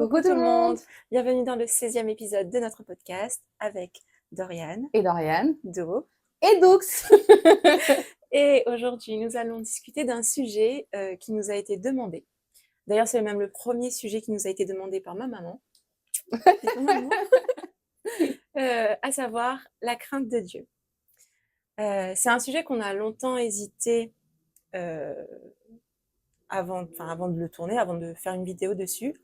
Coucou Coucou tout tout le le monde, monde, bienvenue dans le 16e épisode de notre podcast avec Doriane, et Doriane, Do. et Doux. Et aujourd'hui, nous allons discuter d'un sujet qui nous a été demandé. D'ailleurs, c'est même le premier sujet qui nous a été demandé par ma maman. Bisous, maman. À savoir la crainte de Dieu. C'est un sujet qu'on a longtemps hésité euh, avant de le tourner, avant de faire une vidéo dessus,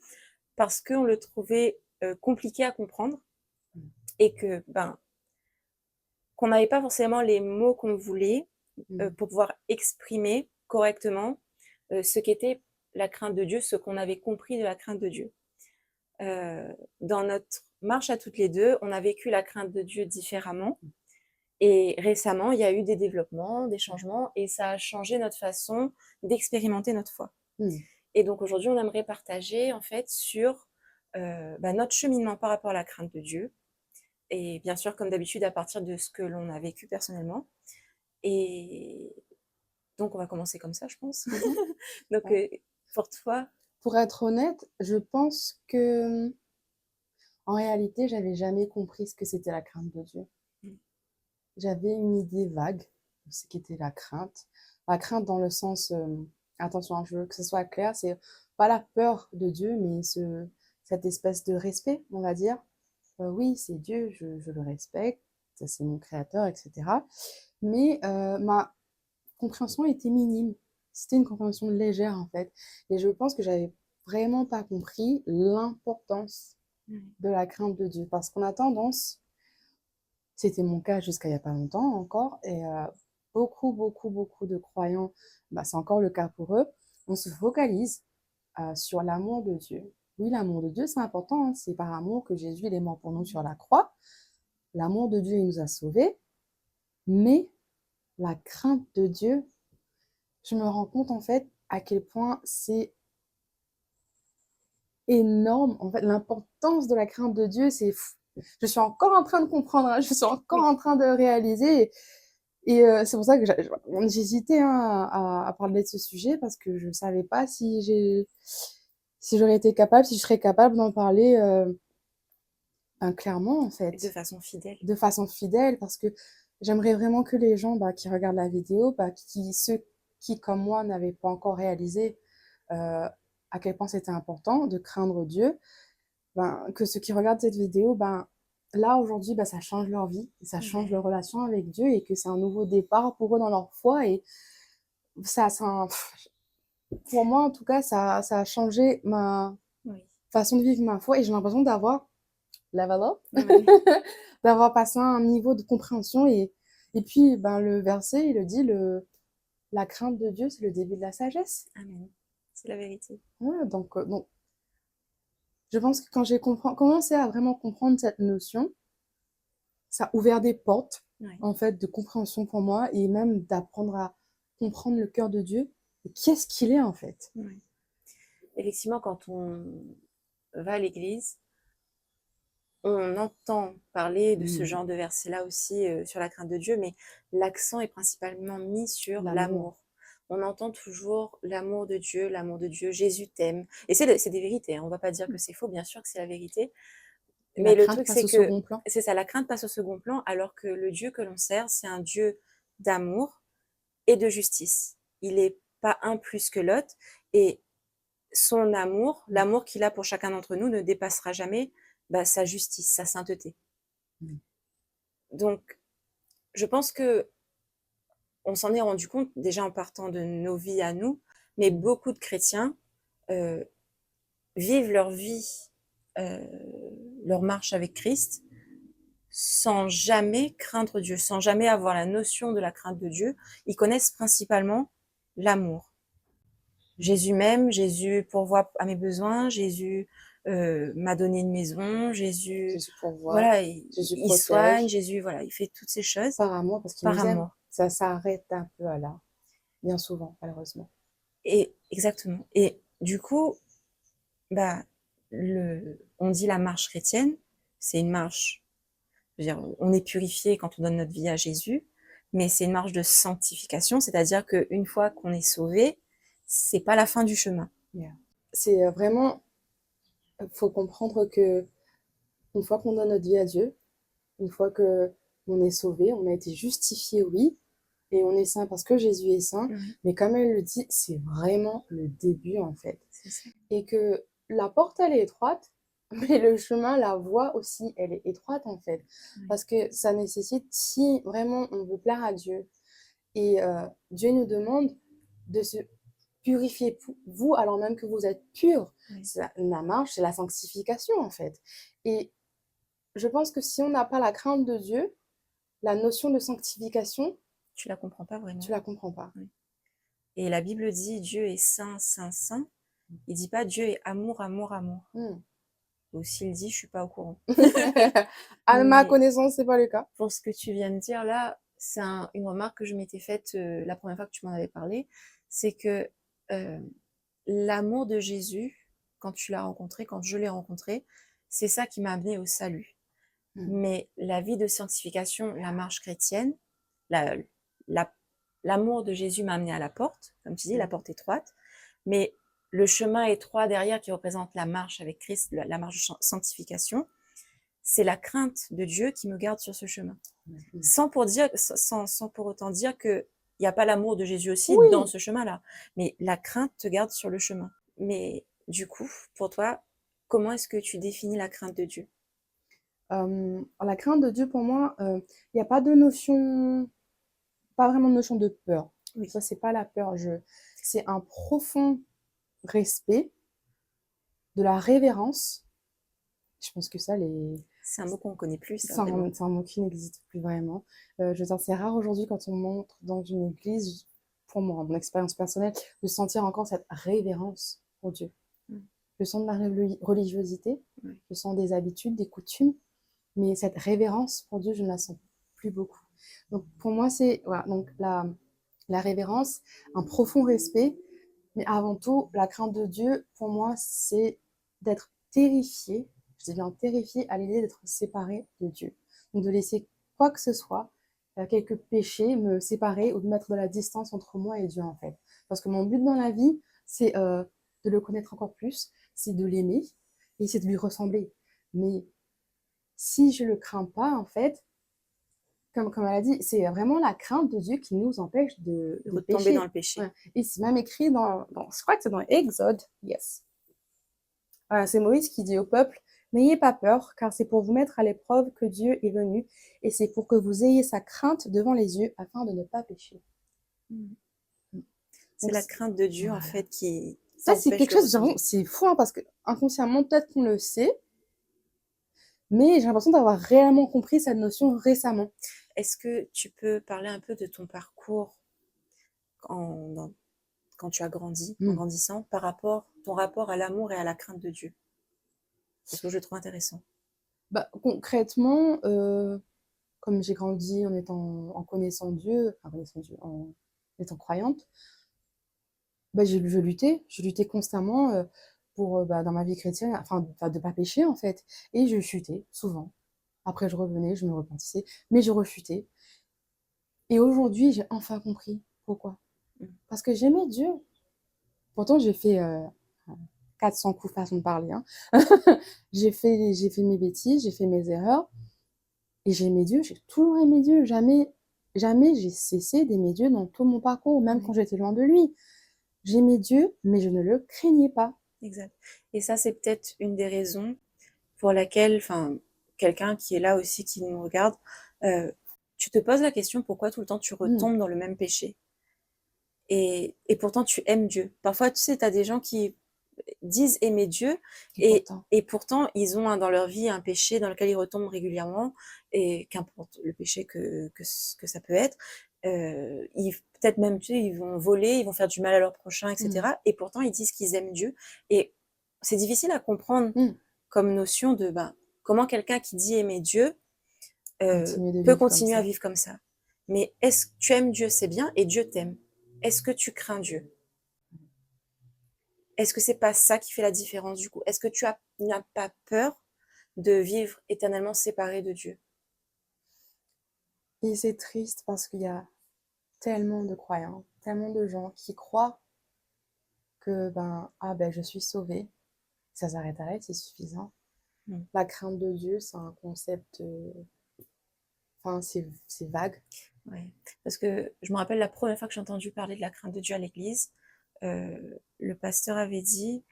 parce qu'on le trouvait compliqué à comprendre et que, qu'on n'avait pas forcément les mots qu'on voulait pour pouvoir exprimer correctement ce qu'était la crainte de Dieu, ce qu'on avait compris de la crainte de Dieu. Dans notre marche à toutes les deux, on a vécu la crainte de Dieu différemment. Et récemment, il y a eu des développements, des changements, et ça a changé notre façon d'expérimenter notre foi. Et donc aujourd'hui, on aimerait partager en fait sur notre cheminement par rapport à la crainte de Dieu, et bien sûr, comme d'habitude, à partir de ce que l'on a vécu personnellement. Et donc, on va commencer comme ça, je pense. Donc, pour toi, Pour être honnête, je pense que en réalité, j'avais jamais compris ce que c'était la crainte de Dieu. J'avais une idée vague de ce qu'était la crainte. La crainte dans le sens, attention, hein, je veux que ce soit clair, c'est pas la peur de Dieu, mais cette espèce de respect, on va dire. Oui, c'est Dieu, je le respecte, ça c'est mon créateur, etc. Mais ma compréhension était minime. C'était une compréhension légère en fait. Et je pense que j'avais vraiment pas compris l'importance de la crainte de Dieu. Parce qu'on a tendance, c'était mon cas jusqu'à il n'y a pas longtemps encore, et beaucoup de croyants, c'est encore le cas pour eux, on se focalise sur l'amour de Dieu. Oui, l'amour de Dieu, c'est important, hein. C'est par amour que Jésus il est mort pour nous sur la croix. L'amour de Dieu, il nous a sauvés. Mais la crainte de Dieu, je me rends compte en fait à quel point c'est énorme. En fait, l'importance de la crainte de Dieu, c'est fou. Je suis encore en train de comprendre, hein, je suis encore en train de réaliser. Et c'est pour ça que j'hésitais hein, à parler de ce sujet parce que je ne savais pas si j'aurais été capable, si je serais capable d'en parler clairement en de fait, façon fidèle. de façon fidèle, parce que j'aimerais vraiment que les gens qui regardent la vidéo, ceux qui, comme moi, n'avaient pas encore réalisé à quel point c'était important de craindre Dieu, que ceux qui regardent cette vidéo, là, aujourd'hui, ça change leur vie, ça change leur relation avec Dieu et que c'est un nouveau départ pour eux dans leur foi. Et pour moi, en tout cas, ça a changé ma façon de vivre ma foi et j'ai l'impression d'avoir level up, d'avoir passé un niveau de compréhension. Et puis, le verset, il le dit, la crainte de Dieu, c'est le début de la sagesse. Amen. C'est la vérité. Ouais, donc, je pense que quand j'ai commencé à vraiment comprendre cette notion, ça a ouvert des portes, en fait, de compréhension pour moi et même d'apprendre à comprendre le cœur de Dieu et qu'est-ce qu'il est, en fait. Effectivement, quand on va à l'église, on entend parler de ce genre de verset-là aussi sur la crainte de Dieu, mais l'accent est principalement mis sur l'amour. On entend toujours l'amour de Dieu, Jésus t'aime. Et c'est des vérités, hein. On ne va pas dire que c'est faux, bien sûr que c'est la vérité. Et mais la le crainte truc, passe c'est au que second plan. c'est ça, la crainte passe au second plan, alors que le Dieu que l'on sert, c'est un Dieu d'amour et de justice. Il n'est pas un plus que l'autre. Et son amour, l'amour qu'il a pour chacun d'entre nous, ne dépassera jamais sa justice, sa sainteté. Donc, je pense que on s'en est rendu compte déjà en partant de nos vies à nous, mais beaucoup de chrétiens vivent leur vie, leur marche avec Christ, sans jamais craindre Dieu, sans jamais avoir la notion de la crainte de Dieu. Ils connaissent principalement l'amour. Jésus m'aime, Jésus pourvoit à mes besoins, Jésus m'a donné une maison, Jésus pourvoit, voilà, Jésus il protège. soigne, Jésus voilà, il fait toutes ces choses par amour, parce qu'il nous aime. Ça s'arrête un peu à là, bien souvent, malheureusement. Et exactement. Et du coup, on dit la marche chrétienne, c'est une marche, je veux dire, on est purifié quand on donne notre vie à Jésus, mais c'est une marche de sanctification, c'est-à-dire qu'une fois qu'on est sauvé, c'est pas la fin du chemin. C'est vraiment faut comprendre que une fois qu'on donne notre vie à Dieu, une fois que on est sauvé, on a été justifié, oui, et on est saint parce que Jésus est saint, Ouais, mais comme elle le dit, c'est vraiment le début en fait. c'est ça. Et que la porte, elle est étroite, mais le chemin, la voie aussi, elle est étroite en fait. Ouais. Parce que ça nécessite, si vraiment on veut plaire à Dieu, et Dieu nous demande de se purifier vous alors même que vous êtes purs. Ouais. La marche, c'est la sanctification en fait. Et je pense que si on n'a pas la crainte de Dieu, la notion de sanctification, Tu la comprends pas tu vraiment. la comprends pas. Ouais. Et la Bible dit Dieu est saint, saint, saint. Il dit pas Dieu est amour, amour, amour. Hmm. Ou s'il dit, je suis pas au courant. À ma Mais connaissance, c'est pas le cas. pour ce que tu viens de dire là, c'est une remarque que je m'étais faite la première fois que tu m'en avais parlé, c'est que euh, l'amour de Jésus, quand tu l'as rencontré, quand je l'ai rencontré, c'est ça qui m'a amené au salut. Hmm. Mais la vie de sanctification, la marche chrétienne, la- la- l'amour de Jésus m'a amené à la porte, comme tu dis, la porte étroite, mais le chemin étroit derrière qui représente la marche avec Christ, la marche de sanctification, c'est la crainte de Dieu qui me garde sur ce chemin. Hmm. Sans pour autant dire qu'il n'y a pas l'amour de Jésus aussi dans Oui, ce chemin-là. Mais la crainte te garde sur le chemin. Mais du coup, pour toi, comment est-ce que tu définis la crainte de Dieu? la crainte de Dieu, pour moi, il n'y a pas de notion, pas vraiment de notion de peur. Oui, Ça, c'est pas la peur. C'est un profond respect, de la révérence. Je pense que ça, c'est un mot qu'on ne connaît plus, ça, c'est vraiment. un mot qui n'existe plus vraiment. Je veux dire, c'est rare aujourd'hui quand on monte dans une église, pour moi, mon expérience personnelle, de sentir encore cette révérence pour Dieu. Mm. Je sens de la religiosité, Ouais. je sens des habitudes, des coutumes, mais cette révérence pour Dieu, je ne la sens plus beaucoup. Donc pour moi, c'est voilà, donc la révérence, un profond respect, mais avant tout, la crainte de Dieu, pour moi, c'est d'être terrifié, je dis bien terrifié à l'idée d'être séparé de Dieu. Donc de laisser quoi que ce soit, quelques péchés, me séparer ou de mettre de la distance entre moi et Dieu en fait. Parce que mon but dans la vie, c'est de le connaître encore plus, c'est de l'aimer et c'est de lui ressembler. Mais si je le crains pas, en fait, comme elle a dit, c'est vraiment la crainte de Dieu qui nous empêche De de retomber dans pécher. le péché. Ouais. Et c'est même écrit je crois que c'est dans Exode, yes. C'est Moïse qui dit au peuple, n'ayez pas peur, car c'est pour vous mettre à l'épreuve que Dieu est venu, et c'est pour que vous ayez sa crainte devant les yeux, afin de ne pas pécher. Mm. C'est Donc, la crainte de Dieu, en voilà. fait, qui Ça, c'est t'empêche quelque de chose, genre, retomber. c'est fou, hein, parce que inconsciemment, peut-être qu'on le sait, mais j'ai l'impression d'avoir réellement compris cette notion récemment. Est-ce que tu peux parler un peu de ton parcours quand tu as grandi, en Mm. grandissant, ton rapport à l'amour et à la crainte de Dieu? Parce que je le trouve intéressant. Bah, concrètement, comme j'ai grandi en connaissant Dieu, enfin connaissant Dieu, en étant croyante, bah, je luttais constamment pour, bah, dans ma vie chrétienne, enfin, de pas pécher en fait. Et je chutais souvent. Après, je revenais, je me repentissais, mais je rechutais. Et aujourd'hui, j'ai enfin compris pourquoi. Mm. Parce que j'aimais Dieu. Pourtant, j'ai fait 400 coups façon de parler. Hein. J'ai fait mes bêtises, j'ai fait mes erreurs. Et j'aimais Dieu, j'ai toujours aimé Dieu. Jamais j'ai cessé d'aimer Dieu dans tout mon parcours, même quand Oui, j'étais loin de lui. J'aimais Dieu, mais je ne le craignais pas. exact. Et ça, c'est peut-être une des raisons pour laquelle, enfin, quelqu'un qui est là aussi, qui nous regarde, euh, tu te poses la question pourquoi tout le temps tu Hmm. retombes dans le même péché. Et pourtant, tu aimes Dieu. Parfois, tu sais, tu as des gens qui disent aimer Dieu Et et, pourtant, et pourtant, ils ont dans leur vie un péché dans lequel ils retombent régulièrement, et qu'importe le péché que ça peut être. Peut-être même, tu sais, ils vont voler, ils vont faire du mal à leur prochain, hmm, etc. Et pourtant, ils disent qu'ils aiment Dieu. Et c'est difficile à comprendre hmm, comme notion de ben, comment quelqu'un qui dit aimer Dieu continuer de peut vivre comme continuer à ça. vivre comme ça. Mais est-ce que tu aimes Dieu, c'est bien, et Dieu t'aime. Est-ce que tu crains Dieu? Est-ce que c'est pas ça qui fait la différence du coup? Est-ce que n'as pas peur de vivre éternellement séparé de Dieu? Et c'est triste parce qu'il y a tellement de croyants, tellement de gens qui croient que ben, ah ben, je suis sauvé. Ça s'arrête à là, c'est suffisant. Mm. La crainte de Dieu, c'est un concept, enfin, c'est vague. Ouais. Parce que je me rappelle la première fois que j'ai entendu parler de la crainte de Dieu à l'église, le pasteur avait dit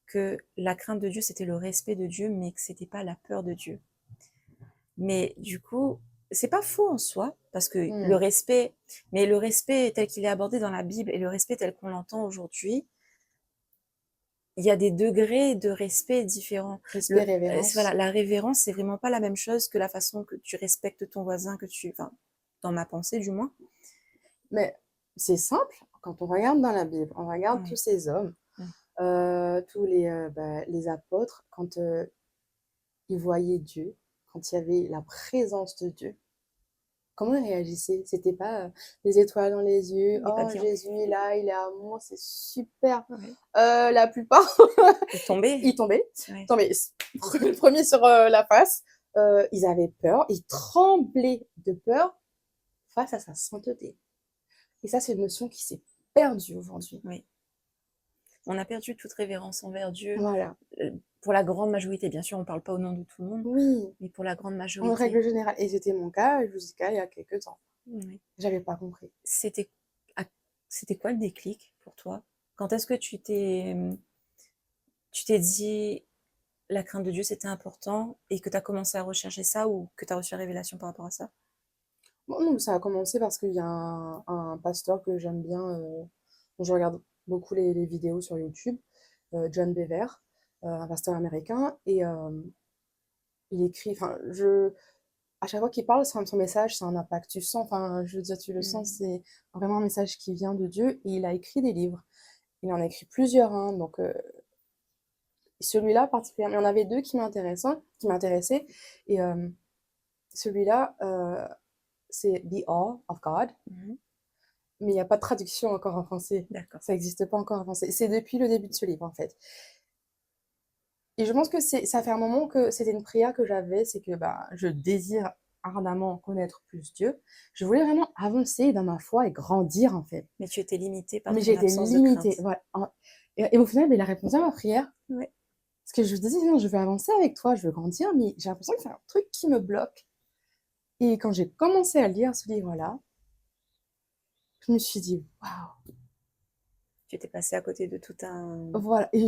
que la crainte de Dieu, c'était le respect de Dieu, mais que c'était pas la peur de Dieu. Mais du coup, c'est pas faux en soi, parce que le Mm. respect, mais le respect tel qu'il est abordé dans la Bible et le respect tel qu'on l'entend aujourd'hui, il y a des degrés de respect différents. Respect, Voilà, révérence. la révérence, c'est vraiment pas la même chose que la façon que tu respectes ton voisin, enfin, dans ma pensée du moins. Mais c'est simple, quand on regarde dans la Bible, on regarde tous Ouais. ces hommes, Ouais. tous les apôtres, quand ils voyaient Dieu, quand il y avait la présence de Dieu, comment ils réagissaient? C'était pas les étoiles dans les yeux, Il est pas oh bien. Jésus est là, il est amour, c'est super. Ouais. La plupart, Il tombait. ils tombaient, Ouais. tombaient le premier sur la face. Ils avaient peur, ils tremblaient de peur face à sa sainteté. Et ça, c'est une notion qui s'est perdue aujourd'hui. Oui. On a perdu toute révérence envers Dieu. Voilà. Pour la grande majorité, bien sûr, on parle pas au nom de tout le monde, Oui, mais pour la grande en majorité. règle générale. Et c'était mon cas jusqu'à il y a quelques temps. Oui. J'avais pas compris. C'était c'était quoi le déclic pour toi? Quand est-ce que tu t'es dit la crainte de Dieu c'était important et que tu as commencé à rechercher ça ou que tu as reçu la révélation par rapport à ça? Bon, non, ça a commencé parce qu'il y a un pasteur que j'aime bien, dont je regarde beaucoup les vidéos sur YouTube, John Bever, un pasteur américain. Et il écrit, enfin, à chaque fois qu'il parle, son message, c'est un impact. Tu sens, enfin, je veux dire, tu le sens, Mmh. c'est vraiment un message qui vient de Dieu. Et il a écrit des livres. Il en a écrit plusieurs, hein, donc celui-là particulièrement, il y en avait deux qui m'intéressaient. Et celui-là, c'est The All of God, Mmh. mais il n'y a pas de traduction encore en français. D'accord. Ça n'existe pas encore en français. C'est depuis le début de ce livre, en fait. Et je pense que ça fait un moment que c'était une prière que j'avais, c'est que bah, je désire ardemment connaître plus Dieu. Je voulais vraiment avancer dans ma foi et grandir, en fait. Mais tu étais limitée par Mais ton j'ai été absence de limitée. crainte. Voilà. Et au final, mais il a répondu à ma prière. Ouais. Parce que je me disais, non, je veux avancer avec toi, je veux grandir, mais j'ai l'impression que c'est un truc qui me bloque. Et quand j'ai commencé à lire ce livre-là, je me suis dit, waouh, Tu étais passée à côté de tout un voilà. Et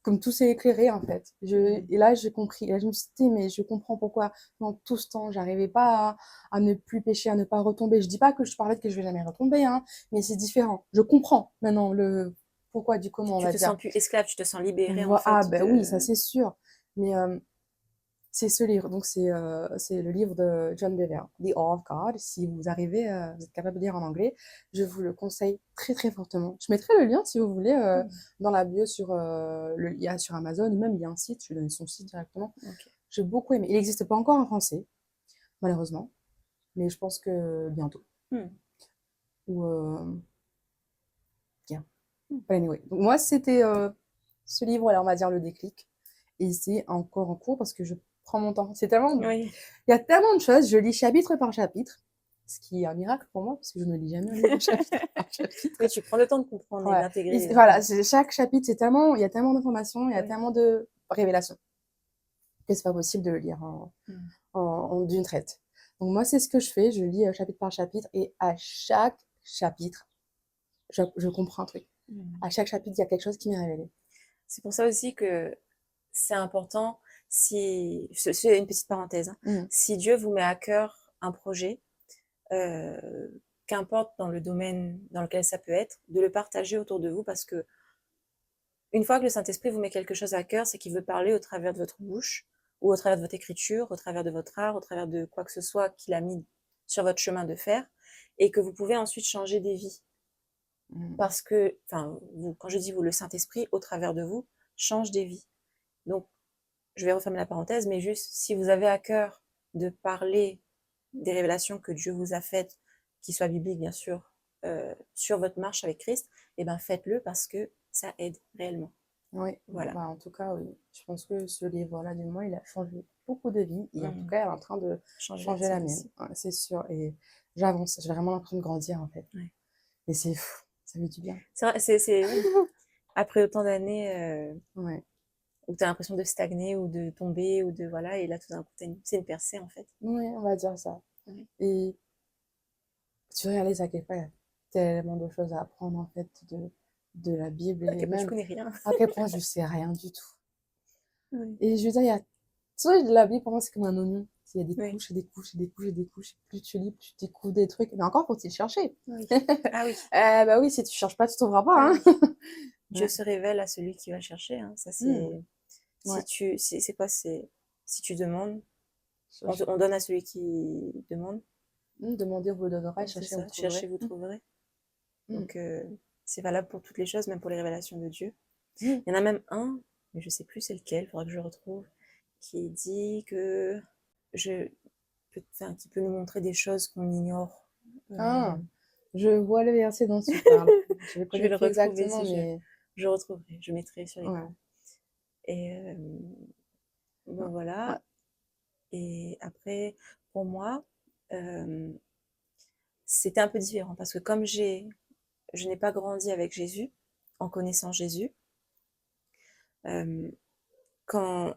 comme tout s'est éclairé, en fait. Mmh. Et là, j'ai compris. Et là, je me suis dit, mais je comprends pourquoi, dans tout ce temps, j'arrivais pas à ne plus pécher, à ne pas retomber. Je dis pas que je parlais de que je vais jamais retomber, hein, mais c'est différent. Je comprends maintenant le pourquoi du comment, on Tu va te sens dire. plus esclave, tu te sens libérée en Ah, fait ben oui, ça de c'est sûr. Mais c'est ce livre, donc c'est le livre de John Bever, The Awe of God. Si vous arrivez, vous êtes capable de lire en anglais, je vous le conseille très très fortement. Je mettrai le lien si vous voulez Mmh. dans la bio il y a sur Amazon, ou même il y a un site, je vais donner son site directement. OK. J'ai beaucoup aimé. Il n'existe pas encore en français, malheureusement, mais je pense que bientôt. Mmh. Ou bien. Mmh. But anyway, donc moi c'était ce livre-là, on va dire le déclic. Et c'est encore en cours parce que je prends mon temps. Oui. Il y a tellement de choses, je lis chapitre par chapitre, ce qui est un miracle pour moi parce que je ne lis jamais un livre chapitre par chapitre. Oui, tu prends le temps de comprendre et Ouais. d'intégrer, Voilà, ouais. chaque chapitre, il y a tellement d'informations, il y a Oui. tellement de révélations que c'est pas possible de le lire Mmh. d'une traite. Donc moi, c'est ce que je fais, je lis chapitre par chapitre et à chaque chapitre, je comprends un truc. Mmh. À chaque chapitre, il y a quelque chose qui m'est révélé. C'est pour ça aussi que c'est important si c'est une petite parenthèse, hein. Mmh. Si Dieu vous met à cœur un projet, qu'importe dans le domaine dans lequel ça peut être, de le partager autour de vous parce que une fois que le Saint-Esprit vous met quelque chose à cœur, c'est qu'il veut parler au travers de votre bouche ou au travers de votre écriture, au travers de votre art, au travers de quoi que ce soit qu'il a mis sur votre chemin de fer et que vous pouvez ensuite changer des vies. Mmh. Parce que, enfin, vous, quand je dis vous, le Saint-Esprit, au travers de vous, change des vies. Donc, je vais refermer la parenthèse, mais juste, si vous avez à cœur de parler des révélations que Dieu vous a faites, qui soient bibliques, bien sûr, sur votre marche avec Christ, eh ben, faites-le parce que ça aide réellement. Oui, Voilà. bah, en tout cas, oui. Je pense que ce livre-là, du moins, il a changé beaucoup de vies. Et en tout Mmh. cas, il est en train de Changer la changer la tienne mienne. aussi. Ouais, c'est sûr. Et j'avance. J'ai vraiment l'impression de grandir, en fait. Ouais. Et ça fait du bien. C'est vrai, oui. Après autant d'années, Ouais. où tu as l'impression de stagner ou de tomber ou de voilà, et là tout d'un coup c'est une percée en fait. Ouais, on va dire ça. Ouais. Et tu réalises à quel point il y a tellement de choses à apprendre en fait de la Bible À et quel point je même connais rien. à quel point je sais rien du tout. Oui. Et je veux dire, il y a... Tu vois, la Bible pour moi c'est comme un oignon. Il y a des Oui. couches et des couches et des couches et des couches. Plus tu lis, plus tu découvres des trucs. Mais encore faut-il chercher. Oui. Ah oui. Bah oui, si tu cherches pas, tu trouveras pas, Ah hein. oui. Dieu Ouais. se révèle à celui qui va chercher, hein. Ça Hmm. c'est Ouais. c'est quoi, c'est si tu demandes, Cherche- on donne à celui qui demande. Demandez, vous donnerez, C'est cherchez, vous ça, cherchez, trouverez. vous trouverez. Hmm. Donc c'est valable pour toutes les choses, même pour les révélations de Dieu. Hmm. Il y en a même un, mais je sais plus c'est lequel, il faudra que je le retrouve, qui dit que je enfin, qui peut nous montrer des choses qu'on ignore. Ah, je vois le verset dont tu parles. Je le Je vais connais le plus retrouver exactement, si mais je retrouverai, je mettrai sur ouais. l'écran. Et bon Ouais. voilà. Et après, pour moi, euh, c'était un peu différent parce que comme je n'ai pas grandi avec Jésus, en connaissant Jésus, euh, quand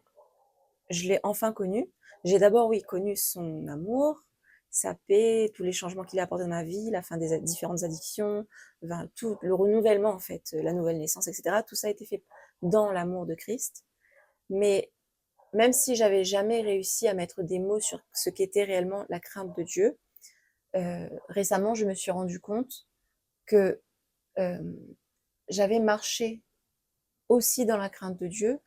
je l'ai enfin connu, j'ai d'abord, oui, connu son amour, sa paix, tous les changements qu'il a apportés dans ma vie, la fin des différentes addictions, enfin, tout le renouvellement, en fait, la nouvelle naissance, etc. Tout ça a été fait dans l'amour de Christ. Mais même si j'avais jamais réussi à mettre des mots sur ce qu'était réellement la crainte de Dieu, récemment, je me suis rendu compte que euh, j'avais marché aussi dans la crainte de Dieu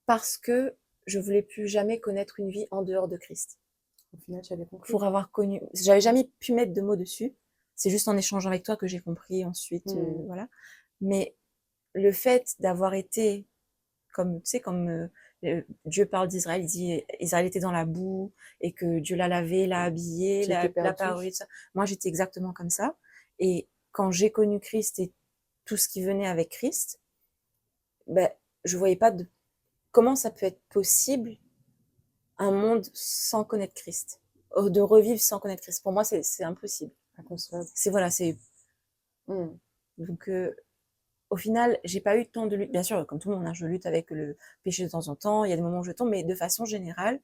parce que je voulais plus jamais connaître une vie en dehors de Christ. Au final, tu avais compris. Pour avoir connu, j'avais jamais pu mettre de mots dessus. C'est juste en échangeant avec toi que j'ai compris ensuite, Hmm. voilà. Mais le fait d'avoir été, comme tu sais, comme Dieu parle d'Israël, il dit Israël était dans la boue et que Dieu l'a lavé, l'a habillé, Tu étais l'a perdu. paré, tout ça. Moi, j'étais exactement comme ça. Et quand j'ai connu Christ et tout ce qui venait avec Christ, ben, je voyais pas de comment ça peut être possible un monde sans connaître Christ, de revivre sans connaître Christ. Pour moi, c'est impossible. Inconcevable. C'est voilà, c'est Hmm. donc au final, j'ai pas eu tant de lutte. Bien sûr, comme tout le monde, hein, je lutte avec le péché de temps en temps. Il y a des moments où je tombe, mais de façon générale,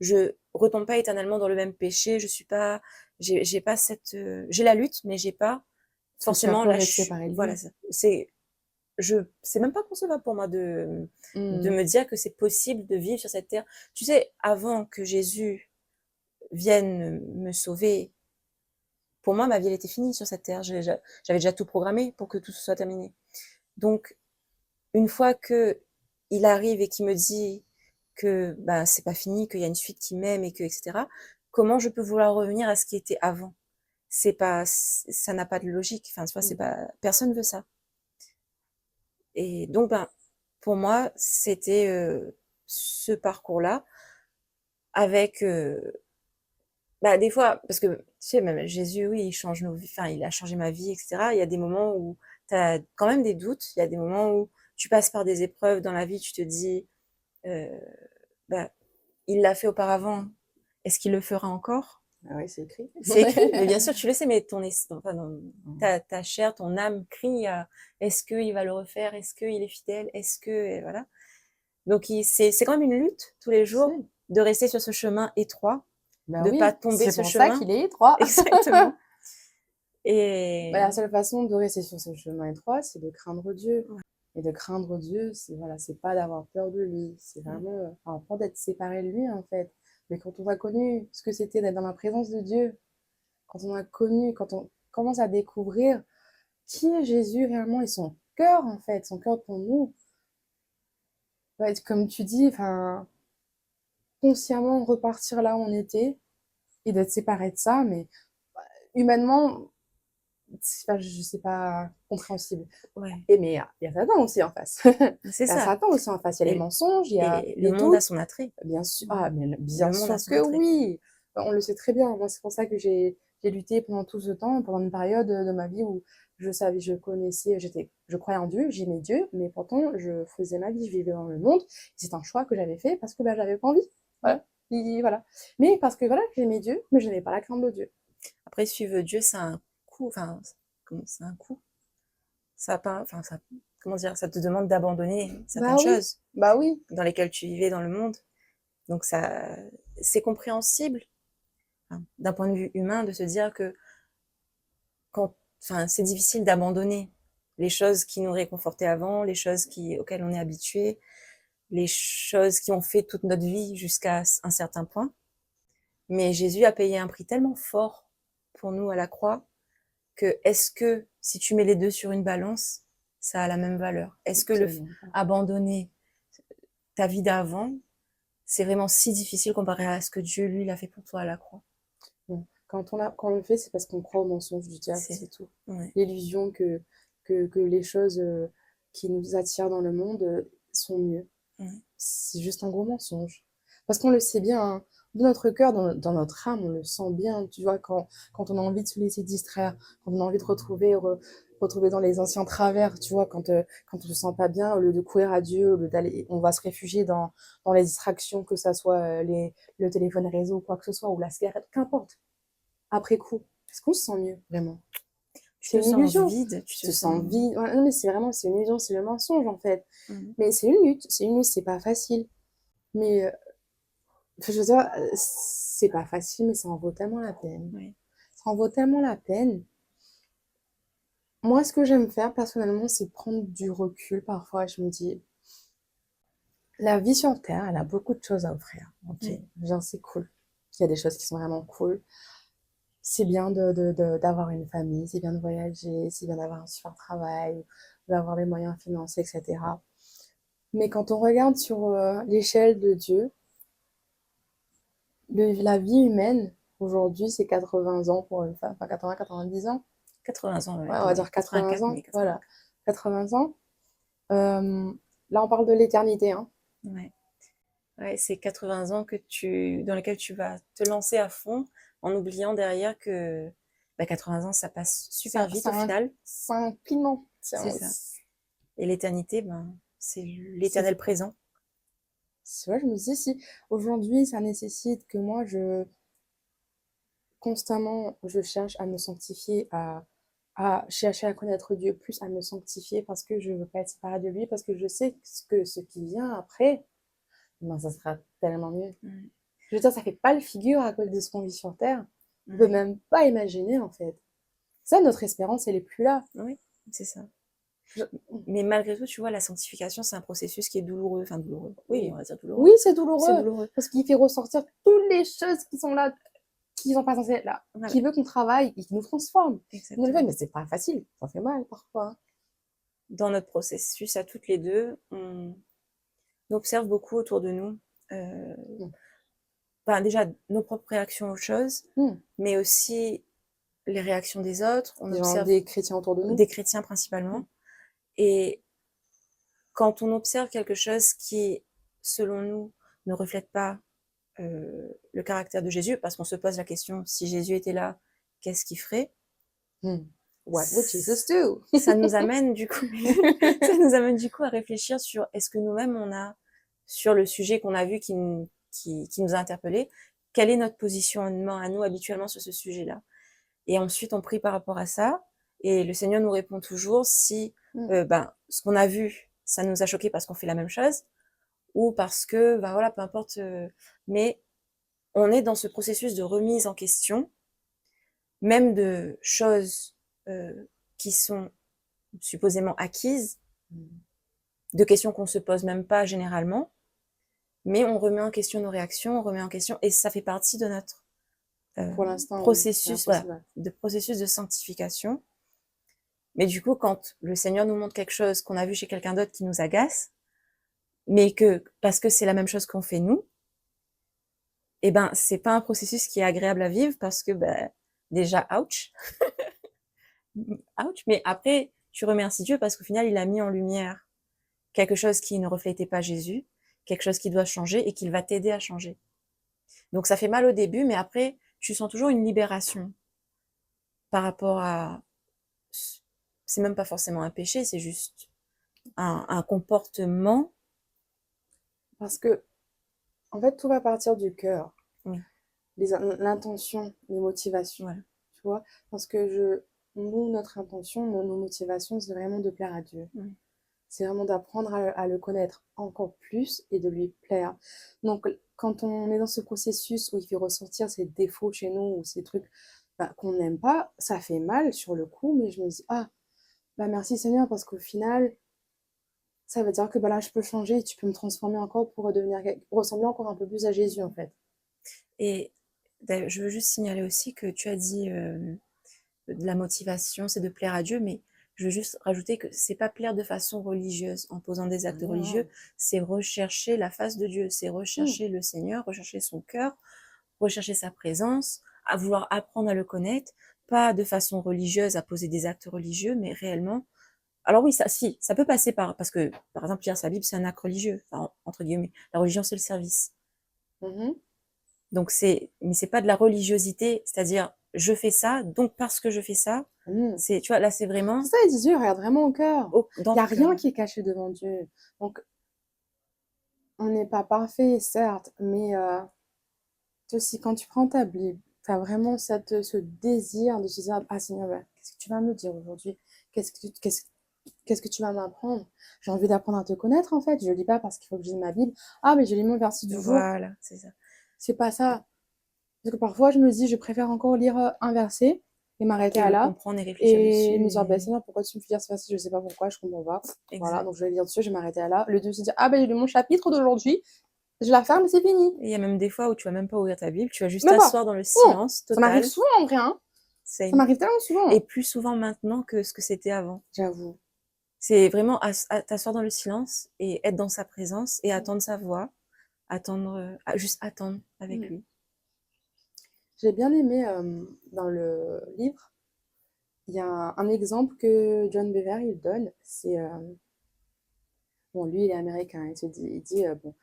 je retombe pas éternellement dans le même péché. Je suis pas, j'ai pas cette, j'ai la lutte, mais j'ai pas Ce forcément cercle la reste séparé de voilà, lui. c'est même pas concevable pour moi de Hmm. me dire que c'est possible de vivre sur cette terre. Tu sais, avant que Jésus vienne me sauver, pour moi, ma vie, elle était finie sur cette terre. J'avais déjà tout programmé pour que tout soit terminé. Donc, une fois que il arrive et qu'il me dit que bah, c'est pas fini, qu'il y a une suite qui m'aime et que, etc., comment je peux vouloir revenir à ce qui était avant? C'est pas, ça n'a pas de logique. Enfin, tu vois, c'est Hmm. pas, personne veut ça. Et donc, ben, pour moi, c'était ce parcours-là avec bah, des fois, parce que, tu sais, même Jésus, oui, il change nos vies, enfin, il a changé ma vie, etc. Il y a des moments où tu as quand même des doutes. Il y a des moments où tu passes par des épreuves dans la vie, tu te dis, euh, bah, il l'a fait auparavant, est-ce qu'il le fera encore? Ah oui, c'est écrit. C'est écrit, mais bien sûr, tu le sais, mais enfin, Hmm. ta chair, ton âme crie à est-ce qu'il va le refaire? Est-ce qu'il est fidèle? Est-ce que, et voilà. Donc, c'est quand même une lutte tous les jours Si. de rester sur ce chemin étroit, Ben de pas oui, tomber de c'est ce pour ça chemin. qu'il est étroit. Exactement. Bah, Et la seule façon de rester sur ce chemin étroit, c'est de craindre Dieu. ouais, Et de craindre Dieu, c'est voilà, c'est pas d'avoir peur de lui, c'est ouais, vraiment avoir peur d'être séparé de lui en fait. Mais quand on a connu ce que c'était d'être dans la présence de Dieu, quand on a connu, quand on commence à découvrir qui est Jésus réellement et son cœur en fait, son cœur pour nous, va être comme tu dis, enfin, consciemment repartir là où on était et d'être séparé de ça, mais humainement, c'est pas, je sais pas, compréhensible. ouais, Et mais il y a Satan aussi en face. c'est Il y a ça. Satan aussi en face. Il y a les mensonges, il y a Et le les monde a doutes. son attrait. Bien sûr, Ouais. ah, mais bien Le monde a sûr son que attrait. oui. On le sait très bien. Moi, c'est pour ça que j'ai lutté pendant tout ce temps, pendant une période de ma vie où je savais, je connaissais, je croyais en Dieu, j'aimais Dieu, mais pourtant, je faisais ma vie, je vivais dans le monde. C'est un choix que j'avais fait parce que bah, j'avais pas envie. Mm. Voilà. Voilà. Mais parce que voilà, j'aimais Dieu, mais je n'avais pas la crainte de Dieu. Après, suivre Dieu, c'est un coup. Enfin, c'est un coup. Ça a pas, enfin, ça, comment dire, ça te demande d'abandonner certaines Bah oui, choses bah oui. dans lesquelles tu vivais dans le monde. Donc ça, c'est compréhensible, hein, d'un point de vue humain, de se dire que enfin, c'est difficile d'abandonner les choses qui nous réconfortaient avant, les choses auxquelles on est habitué, les choses qui ont fait toute notre vie jusqu'à un certain point. Mais Jésus a payé un prix tellement fort pour nous à la croix que est-ce que si tu mets les deux sur une balance, ça a la même valeur? Est-ce que Absolument pas. abandonner ta vie d'avant, c'est vraiment si difficile comparé à ce que Dieu, lui, l'a fait pour toi à la croix? Bon, quand on le fait, c'est parce qu'on croit au mensonge du diable, C'est c'est tout. ouais. L'illusion que les choses qui nous attirent dans le monde sont mieux. Ouais. C'est juste un gros mensonge. Parce qu'on le sait bien, hein, dans notre cœur, dans notre âme, on le sent bien. Tu vois, quand on a envie de se laisser distraire, quand on a envie de retrouver dans les anciens travers, tu vois, quand on se sent pas bien, au lieu de courir à Dieu, au lieu d'aller, on va se réfugier dans les distractions, que ça soit le téléphone réseau ou quoi que ce soit, ou la cigarette, qu'importe. Après coup, est-ce qu'on se sent mieux, vraiment? Tu C'est te une sens illusion. vide, tu Tu te te sens... sens vide. Ouais, non, mais c'est une illusion, c'est le mensonge, en fait. Mhm. Mais c'est une lutte, c'est pas facile. Mais je veux dire, c'est pas facile, mais ça en vaut tellement la peine. Ouais. Ça en vaut tellement la peine. Moi, ce que j'aime faire personnellement, c'est prendre du recul. Parfois, je me dis, la vie sur Terre, elle a beaucoup de choses à offrir. Ok, Ouais. genre, c'est cool. Il y a des choses qui sont vraiment cool. C'est bien d'avoir une famille, c'est bien de voyager, c'est bien d'avoir un super travail, d'avoir les moyens financiers, etc. Mais quand on regarde sur l'échelle de Dieu, la vie humaine, aujourd'hui, c'est 80 ans pour une femme, enfin 80, 90 ans. 80 ans, Ouais, ouais, on va dire 80 84, ans, mais voilà, 84. 80 ans. Là, on parle de l'éternité, hein. Ouais. Ouais, c'est 80 ans dans lesquels tu vas te lancer à fond en oubliant derrière que 80 ans, ça passe super vite au final. C'est un piment. C'est ça. Et l'éternité, c'est l'éternel présent. C'est vrai, je me disais, si aujourd'hui, ça nécessite que moi, constamment, je cherche à me sanctifier, à chercher à connaître Dieu plus, à me sanctifier parce que je veux pas être séparée de lui, parce que je sais que ce qui vient après, ben, ça sera tellement mieux. Ouais. Je veux dire, ça fait pas le figure à cause de ce qu'on vit sur Terre. On peut Ouais. même pas imaginer, en fait. Ça, notre espérance, elle est plus là. Oui, c'est ça. Je- Mais malgré tout, tu vois, la sanctification, c'est un processus qui est douloureux. Enfin, douloureux. Oui, on va dire douloureux. Oui, c'est C'est douloureux. douloureux. Parce qu'il fait ressortir toutes les choses qui sont là, qui sont pas censées être là. Voilà, Qui veut qu'on travaille et qui nous transforme. On le fait, exactement. mais c'est pas facile. Ça fait mal parfois. Dans notre processus, à toutes les deux, on observe beaucoup autour de nous. Euh, Mm. déjà, nos propres réactions aux choses, Mm. mais aussi les réactions des autres. On Des gens, observe des chrétiens autour de nous. des chrétiens Mm. principalement. Et quand on observe quelque chose qui, selon nous, ne reflète pas le caractère de Jésus, parce qu'on se pose la question, si Jésus était là, qu'est-ce qu'il ferait? Mm. What would Jesus do? Ça nous amène du coup, ça nous amène du coup à réfléchir sur est-ce que nous-mêmes on a, sur le sujet qu'on a vu qui nous a interpellés, quel est notre positionnement à nous habituellement sur ce sujet-là? Et ensuite on prie par rapport à ça, et le Seigneur nous répond toujours si Mm. ce qu'on a vu, ça nous a choqué parce qu'on fait la même chose, ou parce que, voilà, peu importe, mais on est dans ce processus de remise en question, même de choses qui sont supposément acquises, de questions qu'on se pose même pas généralement, mais on remet en question nos réactions, on remet en question, et ça fait partie de notre Pour l'instant, oui, c'est processus, voilà, impossible. de processus de sanctification. Mais du coup, quand le Seigneur nous montre quelque chose qu'on a vu chez quelqu'un d'autre qui nous agace, mais parce que c'est la même chose qu'on fait nous, et c'est pas un processus qui est agréable à vivre parce que, déjà, ouch, ouch, mais après, tu remercies Dieu parce qu'au final, il a mis en lumière quelque chose qui ne reflétait pas Jésus, quelque chose qui doit changer et qu'il va t'aider à changer. Donc ça fait mal au début, mais après, tu sens toujours une libération par rapport à... C'est même pas forcément un péché, c'est juste un comportement. Parce que, en fait, tout va partir du cœur. Oui, L'intention, les motivations. voilà. Tu vois? Parce que notre intention, nos motivations, c'est vraiment de plaire à Dieu. Oui. C'est vraiment d'apprendre à le connaître encore plus et de lui plaire. Donc, quand on est dans ce processus où il fait ressortir ses défauts chez nous ou ces trucs qu'on n'aime pas, ça fait mal sur le coup, mais je me dis, ah, bah merci Seigneur, parce qu'au final, ça veut dire que bah là, je peux changer et tu peux me transformer encore pour pour ressembler encore un peu plus à Jésus, en fait. Et d'ailleurs, je veux juste signaler aussi que tu as dit de la motivation, c'est de plaire à Dieu, mais je veux juste rajouter que c'est pas plaire de façon religieuse en posant des actes religieux, Non. c'est rechercher la face de Dieu, c'est rechercher le Seigneur, rechercher son cœur, rechercher sa présence, à vouloir apprendre à le connaître, pas de façon religieuse à poser des actes religieux, mais réellement. Alors oui, ça, si, ça peut passer parce que, par exemple, lire sa Bible, c'est un acte religieux, enfin, entre guillemets. La religion, c'est le service. Mhm. Donc mais c'est pas de la religiosité, c'est-à-dire, je fais ça, donc parce que je fais ça, Mm. tu vois, là, c'est C'est vraiment ça, il dit Dieu regarde vraiment au cœur. dans Il n'y a ton cœur. rien qui est caché devant Dieu. Donc, on n'est pas parfait, certes, mais aussi, quand tu prends ta Bible, tu as vraiment ce désir de se dire, ah Seigneur, bah, qu'est-ce que tu vas me dire aujourd'hui? Qu'est-ce que tu vas m'apprendre? J'ai envie d'apprendre à te connaître, en fait. Je ne lis pas parce qu'il faut que je lise ma Bible. Ah, mais je lis mon verset du jour. Voilà, c'est ça. C'est pas ça. Parce que parfois, je me dis, je préfère encore lire un verset et m'arrêter Que à le là comprendre et réfléchir et me dessus. dire, bah, Seigneur, pourquoi tu me fais lire ce verset? Je sais pas pourquoi, je comprends pas. Voilà, Exact. donc je vais lire dessus, je vais m'arrêter à là. Le Dieu se dit, ah, ben, j'ai lu mon chapitre d'aujourd'hui, je la ferme, c'est fini. Et il y a même des fois où tu vas même pas ouvrir ta Bible, tu vas juste Même pas. t'asseoir dans le Oh, silence ça m'arrive total. souvent en vrai, hein. Ça Same. m'arrive tellement Et souvent. plus souvent maintenant que ce que c'était avant. J'avoue. C'est vraiment à t'asseoir dans le silence et être dans sa présence et attendre sa voix, juste attendre avec Mm. lui. J'ai bien aimé dans le livre, il y a un exemple que John Bever il donne. C'est bon, lui il est américain. Il dit bon,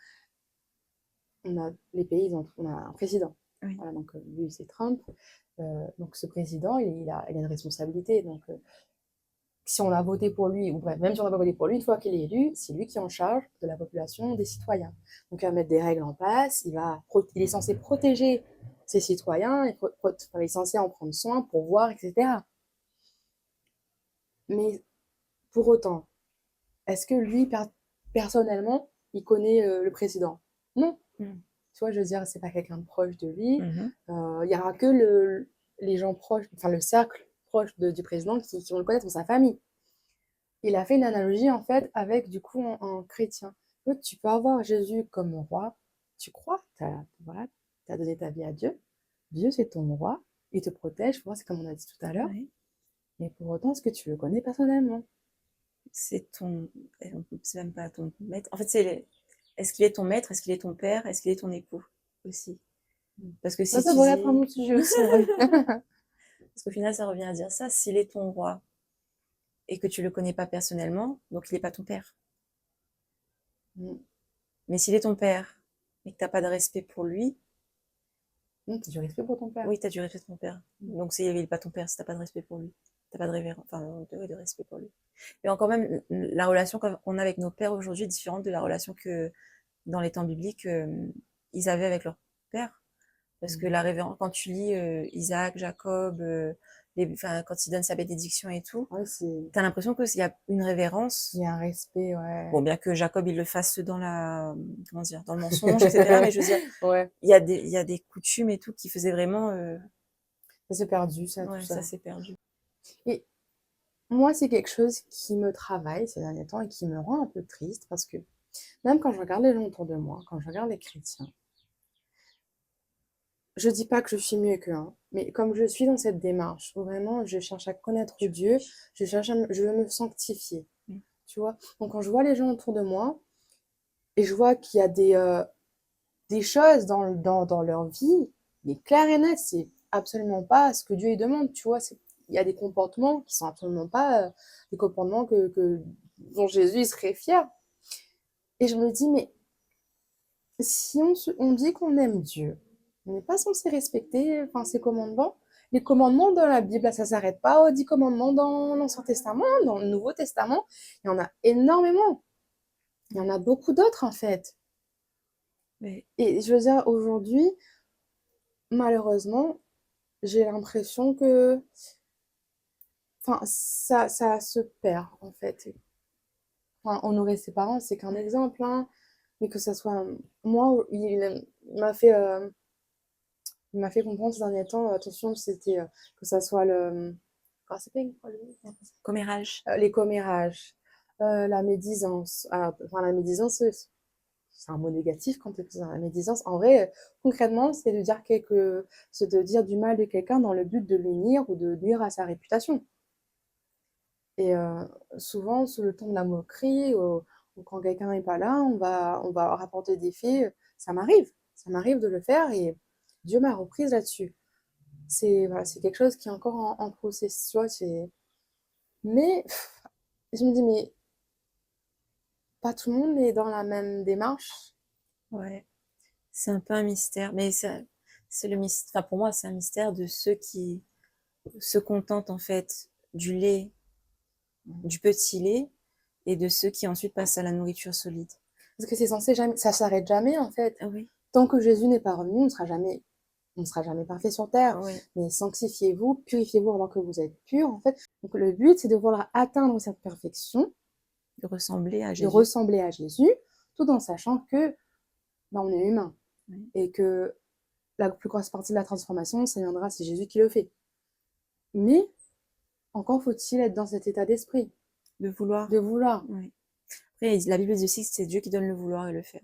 on a les pays, on a un président. Oui. Voilà, donc lui c'est Trump. Donc ce président, il a une responsabilité. Donc si on a voté pour lui, ou bref, même si on n'a pas voté pour lui, une fois qu'il est élu, c'est lui qui est en charge de la population, des citoyens. Donc il va mettre des règles en place, il est censé protéger ses citoyens, il est censé en prendre soin pour voir, etc. Mais pour autant, est-ce que lui, personnellement, il connaît le président? Non. Mm. Tu vois, je veux dire, c'est pas quelqu'un de proche de lui. Mhm. Il y aura que les gens proches, enfin le cercle proche du président qui vont le connaître dans sa famille. Il a fait une analogie en fait avec du coup un chrétien. Tu peux avoir Jésus comme roi, tu crois, voilà, as donné ta vie à Dieu, Dieu c'est ton roi, il te protège, c'est comme on a dit tout à l'heure, Oui. mais pour autant, est-ce que tu le connais personnellement? C'est même pas ton maître. En fait, est-ce qu'il est ton maître? Est-ce qu'il est ton père? Est-ce qu'il est ton époux aussi? Parce que si Ça tu pourrait être un dis, autre sujet aussi, ouais. parce qu'au final, ça revient à dire ça, s'il est ton roi et que tu le connais pas personnellement, donc il n'est pas ton père. Mais s'il est ton père et que tu n'as pas de respect pour lui, T'as du respect pour ton père. oui, tu as du respect pour ton père. Donc s'il n'est pas ton père, si tu n'as pas de respect pour lui, tu n'as pas de révérence, enfin, de respect pour lui. Et encore même, la relation qu'on a avec nos pères aujourd'hui est différente de la relation que dans les temps bibliques, ils avaient avec leur père. Parce que la révérence, quand tu lis Isaac, Jacob, quand il donne sa bénédiction et tout, Ouais, tu as l'impression qu'il y a une révérence. il y a un respect, ouais. Bon, bien que Jacob, il le fasse comment dire, dans le mensonge, etc. Mais je veux dire, Ouais, il y a des coutumes et tout qui faisaient vraiment, ça s'est perdu, ça, tout ouais, ça. ça s'est perdu. Et moi, c'est quelque chose qui me travaille ces derniers temps et qui me rend un peu triste parce que même quand je regarde les gens autour de moi, quand je regarde les chrétiens, je dis pas que je suis mieux qu'eux, hein, mais comme je suis dans cette démarche où vraiment je cherche à connaître Dieu, je veux me sanctifier, Mm. tu vois. Donc quand je vois les gens autour de moi et je vois qu'il y a des choses dans leur vie, mais claires et nettes, c'est absolument pas ce que Dieu lui demande, tu vois. Il y a des comportements qui sont absolument pas des comportements dont Jésus il serait fier. Et je me dis, mais si on dit qu'on aime Dieu, on n'est pas censé respecter enfin, ses commandements. Les commandements dans la Bible, ça ne s'arrête pas aux 10 commandements dans l'Ancien Testament, dans le Nouveau Testament. Il y en a énormément. Il y en a beaucoup d'autres, en fait. Mais Et je veux dire, aujourd'hui, malheureusement, j'ai l'impression que enfin, ça se perd, en fait. enfin, honorer ses parents, c'est qu'un exemple, hein, mais que ça soit... Moi, il m'a fait comprendre ces derniers temps, attention, c'était que ça soit le... Comment ça s'appelle quoi, Commérage. les commérages, la médisance. Enfin, la médisance, c'est un mot négatif quand tu es dans la médisance. En vrai, concrètement, c'est de dire du mal de quelqu'un dans le but de le nuire ou de nuire à sa réputation. Et souvent, sous le ton de la moquerie, ou quand quelqu'un n'est pas là, on va rapporter des faits. Ça m'arrive de le faire et Dieu m'a reprise là-dessus. C'est voilà, c'est quelque chose qui est encore en processus. Tu vois, mais je me dis, mais pas tout le monde est dans la même démarche. Ouais. C'est un peu un mystère, mais c'est le mystère. Enfin, pour moi, c'est un mystère de ceux qui se contentent en fait du lait, du petit lait, et de ceux qui ensuite passent à la nourriture solide. Parce que c'est censé jamais, ça s'arrête jamais en fait. Ah oui, Tant que Jésus n'est pas revenu, on ne sera jamais parfait sur terre. oui, Mais sanctifiez-vous, purifiez-vous alors que vous êtes purs en fait. Donc le but, c'est de vouloir atteindre cette perfection, de ressembler à de Jésus. ressembler à Jésus, tout en sachant que on est humain Oui. et que la plus grosse partie de la transformation, ça viendra, c'est Jésus qui le fait. Mais encore faut-il être dans cet état d'esprit, De vouloir. de vouloir. Oui. Après, la Bible dit aussi que c'est Dieu qui donne le vouloir et le faire.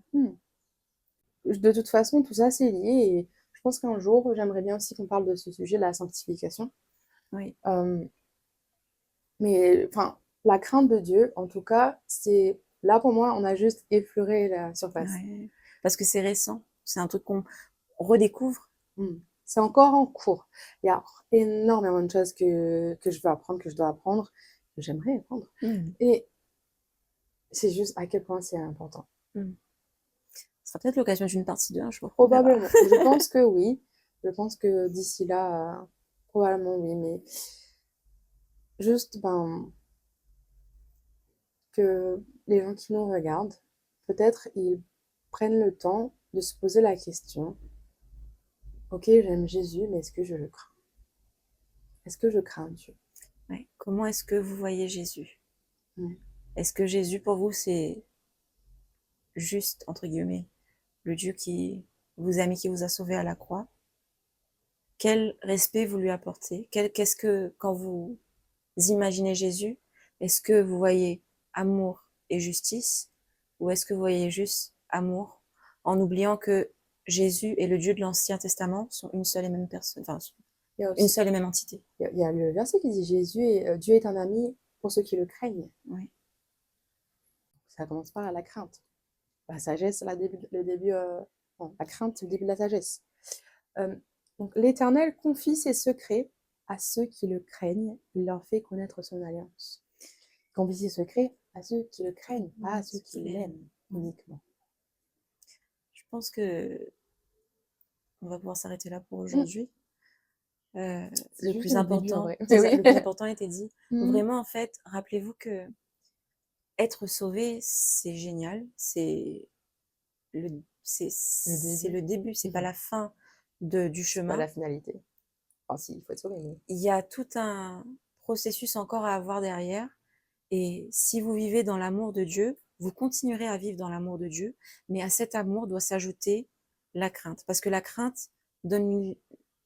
De toute façon, tout ça, c'est lié. Et je pense qu'un jour, j'aimerais bien aussi qu'on parle de ce sujet, de la sanctification. Oui. Mais enfin, la crainte de Dieu, en tout cas, c'est là pour moi, on a juste effleuré la surface. Ouais. Parce que c'est récent. C'est un truc qu'on redécouvre. C'est encore en cours. Il y a énormément de choses que je veux apprendre, que je dois apprendre, que j'aimerais apprendre. Et c'est juste à quel point c'est important. Ce sera peut-être l'occasion d'une partie 2 un jour. Probablement. Je pense que oui. Je pense que d'ici là, probablement oui. Mais juste, que les gens qui nous regardent, peut-être ils prennent le temps de se poser la question, ok, j'aime Jésus, mais est-ce que je le crains? Est-ce que je crains Dieu? Ouais. Comment est-ce que vous voyez Jésus? Ouais. Est-ce que Jésus, pour vous, c'est juste, entre guillemets, le Dieu qui vous a mis, qui vous a sauvé à la croix? Quel respect vous lui apportez? Qu'est-ce que, quand vous imaginez Jésus, est-ce que vous voyez amour et justice? Ou est-ce que vous voyez juste amour, en oubliant que Jésus et le Dieu de l'Ancien Testament sont une seule et même personne, enfin, une seule et même entité? Il y a le verset qui dit Dieu est un ami pour ceux qui le craignent. Oui. Ça commence par la crainte. La sagesse, la crainte, c'est le début de la sagesse. Donc l'Éternel confie ses secrets à ceux qui le craignent, il leur fait connaître son alliance. Il confie ses secrets à ceux qui le craignent, pas à ceux qui l'aiment uniquement. Je pense que on va pouvoir s'arrêter là pour aujourd'hui. Le plus important, le plus important a été dit. Vraiment, en fait, rappelez-vous que être sauvé, c'est génial. C'est le début, c'est pas la fin du chemin. C'est pas la finalité. Enfin, si, il faut être sauvé. Mais... Il y a tout un processus encore à avoir derrière. Et si vous vivez dans l'amour de Dieu, vous continuerez à vivre dans l'amour de Dieu. Mais à cet amour doit s'ajouter la crainte. Parce que la crainte donne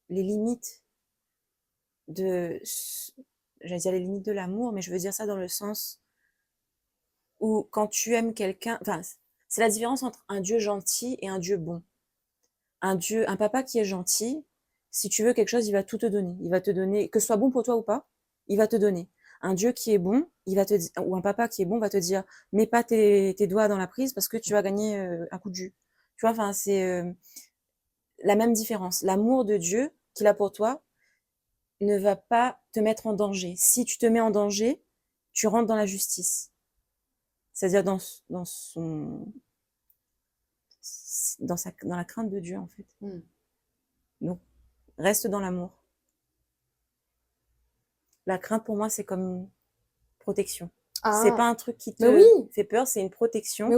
les limites j'allais dire les limites de l'amour, mais je veux dire ça dans le sens où quand tu aimes quelqu'un, enfin, c'est la différence entre un Dieu gentil et un Dieu bon. Un papa qui est gentil, si tu veux quelque chose, il va tout te donner. Il va te donner, que ce soit bon pour toi ou pas, il va te donner. Un Dieu qui est bon, ou un papa qui est bon va te dire, mets pas tes doigts dans la prise parce que tu vas gagner un coup de jus. Tu vois, enfin, c'est la même différence. L'amour de Dieu qu'il a pour toi ne va pas te mettre en danger. Si tu te mets en danger, tu rentres dans la justice. C'est-à-dire dans la crainte de Dieu, en fait. Donc, reste dans l'amour. La crainte, pour moi, c'est comme une protection. C'est pas un truc qui te fait peur, c'est une protection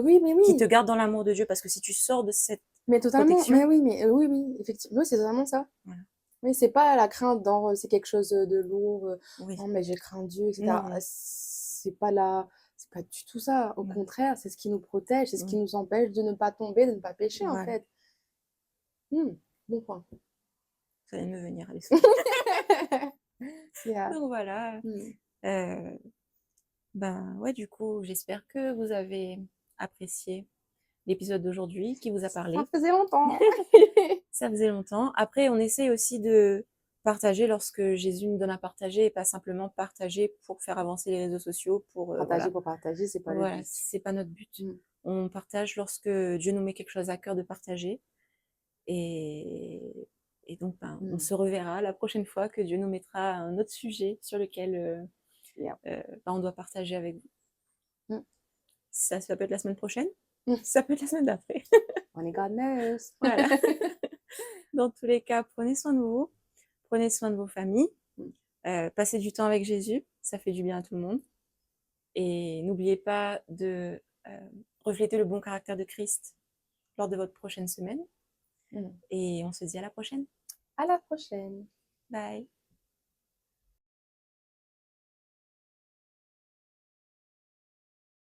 qui te garde dans l'amour de Dieu. Parce que si tu sors de cette protection... oui, effectivement. Oui, c'est totalement ça. Voilà. Oui, c'est pas la crainte c'est quelque chose de lourd. Non, mais j'ai craint Dieu, etc. C'est pas pas du tout ça. Au Ouais. contraire, c'est ce qui nous protège, c'est ce qui Mm. nous empêche de ne pas tomber, de ne pas pécher, en Voilà, fait. Bon point. ça vient de me venir à l'esprit. Yeah. Donc voilà. Mm. Euh, Ben ouais, du coup, j'espère que vous avez apprécié l'épisode d'aujourd'hui, qui vous a Ça parlé. faisait longtemps. Ça faisait longtemps. Après, on essaie aussi de partager lorsque Jésus nous donne à partager et pas simplement partager pour faire avancer les réseaux sociaux, pour Partager voilà. pour partager, c'est pas le Voilà, but. c'est pas notre but. Mm. On partage lorsque Dieu nous met quelque chose à cœur de partager. Et, et donc, ben, on se reverra la prochaine fois que Dieu nous mettra un autre sujet sur lequel Yeah. ben, on doit partager avec vous. Mm. Ça peut être la semaine prochaine, Mm. ça peut être la semaine d'après. Only God knows. Voilà. Dans tous les cas, prenez soin de vous, prenez soin de vos familles, passez du temps avec Jésus, ça fait du bien à tout le monde. Et n'oubliez pas de refléter le bon caractère de Christ lors de votre prochaine semaine. Et on se dit à la prochaine. À la prochaine. Bye.